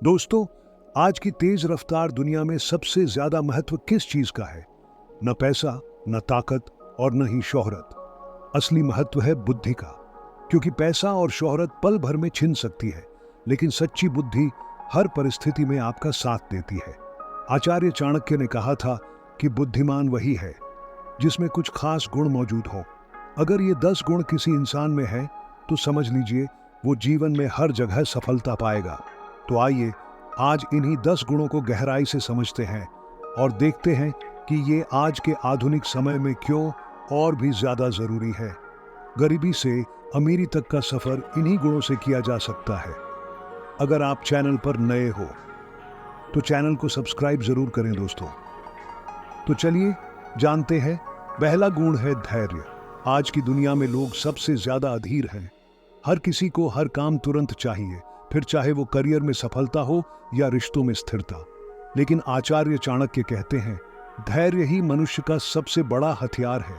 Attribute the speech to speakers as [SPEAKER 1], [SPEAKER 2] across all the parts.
[SPEAKER 1] दोस्तों, आज की तेज रफ्तार दुनिया में सबसे ज्यादा महत्व किस चीज का है? न पैसा, न ताकत और न ही शोहरत। असली महत्व है बुद्धि का। क्योंकि पैसा और शोहरत पल भर में छिन सकती है, लेकिन सच्ची बुद्धि हर परिस्थिति में आपका साथ देती है। आचार्य चाणक्य ने कहा था कि बुद्धिमान वही है जिसमें कुछ खास गुण मौजूद हो। अगर ये 10 गुण किसी इंसान में है तो समझ लीजिए वो जीवन में हर जगह सफलता पाएगा। तो आइए आज इन्हीं 10 गुणों को गहराई से समझते हैं और देखते हैं कि ये आज के आधुनिक समय में क्यों और भी ज्यादा जरूरी है। गरीबी से अमीरी तक का सफर इन्हीं गुणों से किया जा सकता है। अगर आप चैनल पर नए हो तो चैनल को सब्सक्राइब जरूर करें दोस्तों। तो चलिए जानते हैं। पहला गुण है धैर्य। आज की दुनिया में लोग सबसे ज्यादा अधीर हैं। हर किसी को हर काम तुरंत चाहिए, फिर चाहे वो करियर में सफलता हो या रिश्तों में स्थिरता। लेकिन आचार्य चाणक्य कहते हैं, धैर्य ही मनुष्य का सबसे बड़ा हथियार है।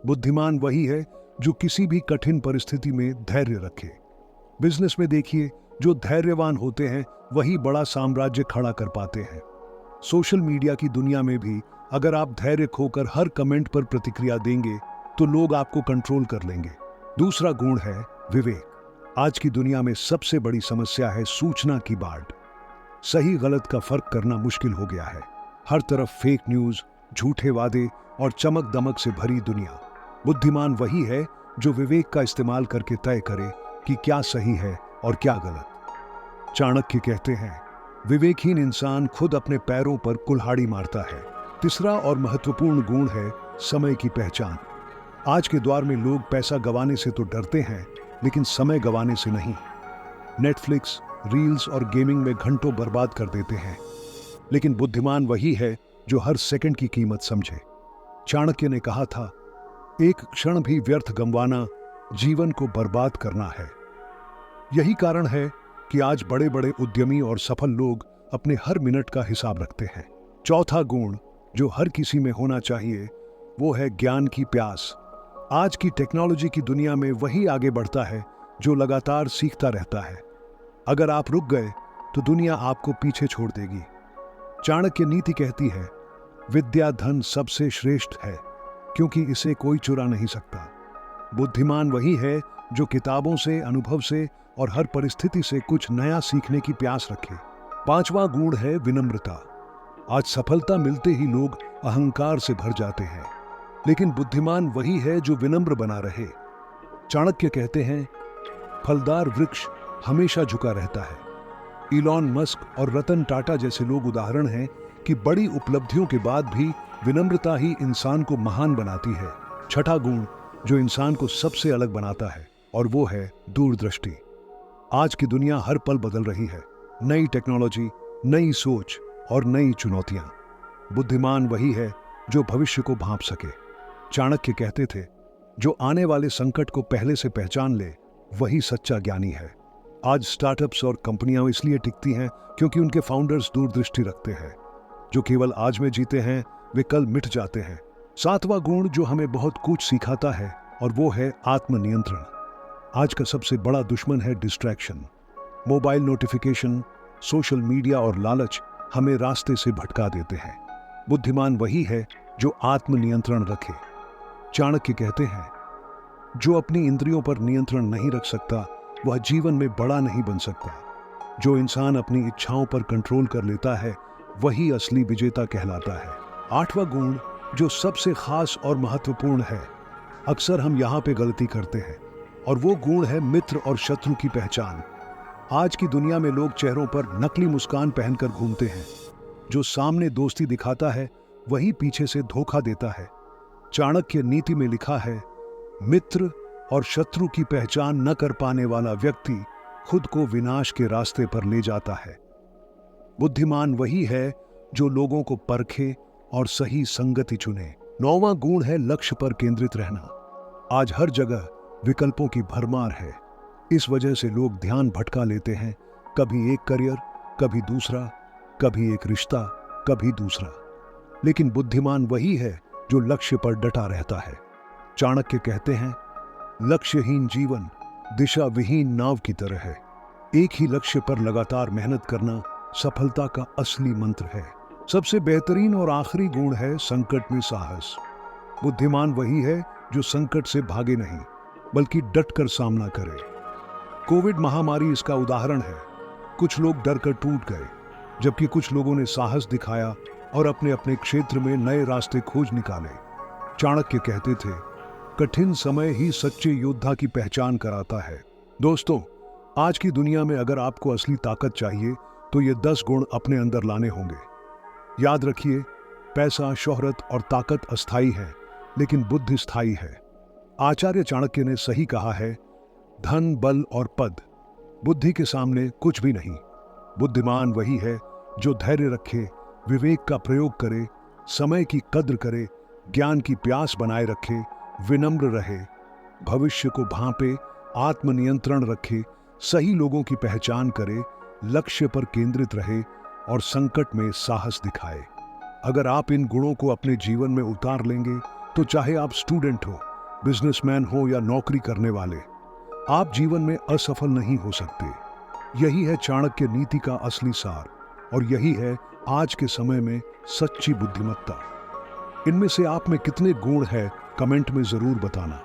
[SPEAKER 1] बुद्धिमान वही है जो किसी भी कठिन परिस्थिति में धैर्य रखे। बिजनेस में देखिए, जो धैर्यवान होते हैं वही बड़ा साम्राज्य खड़ा कर पाते हैं। सोशल मीडिया की दुनिया में भी अगर आप धैर्य खोकर हर कमेंट पर प्रतिक्रिया देंगे तो लोग आपको कंट्रोल कर लेंगे। दूसरा गुण है विवेक। आज की दुनिया में सबसे बड़ी समस्या है सूचना की बाढ़। सही गलत का फर्क करना मुश्किल हो गया है। हर तरफ फेक न्यूज, झूठे वादे और चमक दमक से भरी दुनिया। बुद्धिमान वही है जो विवेक का इस्तेमाल करके तय करे कि क्या सही है और क्या गलत। चाणक्य कहते हैं, विवेकहीन इंसान खुद अपने पैरों पर कुल्हाड़ी मारता है। तीसरा और महत्वपूर्ण गुण है समय की पहचान। आज के दौर में लोग पैसा गंवाने से तो डरते हैं, लेकिन समय गंवाने से नहीं। नेटफ्लिक्स, रील्स और गेमिंग में घंटों बर्बाद कर देते हैं। लेकिन बुद्धिमान वही है जो हर सेकंड की कीमत समझे। चाणक्य ने कहा था, एक क्षण भी व्यर्थ गंवाना जीवन को बर्बाद करना है। यही कारण है कि आज बड़े बड़े उद्यमी और सफल लोग अपने हर मिनट का हिसाब रखते हैं। चौथा गुण जो हर किसी में होना चाहिए वो है ज्ञान की प्यास। आज की टेक्नोलॉजी की दुनिया में वही आगे बढ़ता है जो लगातार सीखता रहता है। अगर आप रुक गए तो दुनिया आपको पीछे छोड़ देगी। चाणक्य नीति कहती है, विद्या धन सबसे श्रेष्ठ है क्योंकि इसे कोई चुरा नहीं सकता। बुद्धिमान वही है जो किताबों से, अनुभव से और हर परिस्थिति से कुछ नया सीखने की प्यास रखे। पांचवा गुण है विनम्रता। आज सफलता मिलते ही लोग अहंकार से भर जाते हैं, लेकिन बुद्धिमान वही है जो विनम्र बना रहे। चाणक्य कहते हैं, फलदार वृक्ष हमेशा झुका रहता है। इलॉन मस्क और रतन टाटा जैसे लोग उदाहरण हैं कि बड़ी उपलब्धियों के बाद भी विनम्रता ही इंसान को महान बनाती है। छठा गुण जो इंसान को सबसे अलग बनाता है और वो है दूरदृष्टि। आज की दुनिया हर पल बदल रही है। नई टेक्नोलॉजी, नई सोच और नई चुनौतियां। बुद्धिमान वही है जो भविष्य को भांप सके। चाणक्य कहते थे, जो आने वाले संकट को पहले से पहचान ले वही सच्चा ज्ञानी है। आज स्टार्टअप्स और कंपनियां इसलिए टिकती हैं क्योंकि उनके फाउंडर्स दूरदृष्टि रखते हैं। जो केवल आज में जीते हैं वे कल मिट जाते हैं। सातवां गुण जो हमें बहुत कुछ सिखाता है और वो है आत्मनियंत्रण। आज का सबसे बड़ा दुश्मन है distraction. Mobile notification, social media और लालच हमें रास्ते से भटका देते हैं। बुद्धिमान वही है जो आत्मनियंत्रण रखे। चाणक्य कहते हैं, जो अपनी इंद्रियों पर नियंत्रण नहीं रख सकता वह जीवन में बड़ा नहीं बन सकता। जो इंसान अपनी इच्छाओं पर कंट्रोल कर लेता है वही असली विजेता कहलाता है। आठवां गुण जो सबसे खास और महत्वपूर्ण है, अक्सर हम यहाँ पे गलती करते हैं, और वो गुण है मित्र और शत्रु की पहचान। आज की दुनिया में लोग चेहरों पर नकली मुस्कान पहनकर घूमते हैं। जो सामने दोस्ती दिखाता है वही पीछे से धोखा देता है। चाणक्य नीति में लिखा है, मित्र और शत्रु की पहचान न कर पाने वाला व्यक्ति खुद को विनाश के रास्ते पर ले जाता है। बुद्धिमान वही है जो लोगों को परखे और सही संगति चुने। नौवां गुण है लक्ष्य पर केंद्रित रहना। आज हर जगह विकल्पों की भरमार है। इस वजह से लोग ध्यान भटका लेते हैं। कभी एक करियर, कभी दूसरा, कभी एक रिश्ता, कभी दूसरा। लेकिन बुद्धिमान वही है जो लक्ष्य पर डटा रहता है। चाणक्य कहते हैं, लक्ष्यहीन जीवन दिशा विहीन नाव की तरह है। एक ही लक्ष्य पर लगातार मेहनत करना सफलता का असली मंत्र है। सबसे बेहतरीन और आखिरी गुण है संकट में साहस। बुद्धिमान वही है जो संकट से भागे नहीं, बल्कि डटकर सामना करे। कोविड महामारी इसका उदाहरण है। कुछ लोग डर कर टूट गए, जबकि कुछ लोगों ने साहस दिखाया और अपने अपने क्षेत्र में नए रास्ते खोज निकाले। चाणक्य कहते थे, कठिन समय ही सच्चे योद्धा की पहचान कराता है। दोस्तों, आज की दुनिया में अगर आपको असली ताकत चाहिए तो ये 10 गुण अपने अंदर लाने होंगे। याद रखिए, पैसा, शोहरत और ताकत अस्थायी है, लेकिन बुद्धि स्थायी है। आचार्य चाणक्य ने सही कहा है, धन, बल और पद बुद्धि के सामने कुछ भी नहीं। बुद्धिमान वही है जो धैर्य रखे, विवेक का प्रयोग करे, समय की कद्र करे, ज्ञान की प्यास बनाए रखे, विनम्र रहे, भविष्य को भांपे, आत्मनियंत्रण रखे, सही लोगों की पहचान करे, लक्ष्य पर केंद्रित रहे और संकट में साहस दिखाए। अगर आप इन गुणों को अपने जीवन में उतार लेंगे तो चाहे आप स्टूडेंट हो, बिजनेसमैन हो या नौकरी करने वाले, आप जीवन में असफल नहीं हो सकते। यही है चाणक्य नीति का असली सार, और यही है आज के समय में सच्ची बुद्धिमत्ता। इनमें से आप में कितने गुण हैं, कमेंट में जरूर बताना।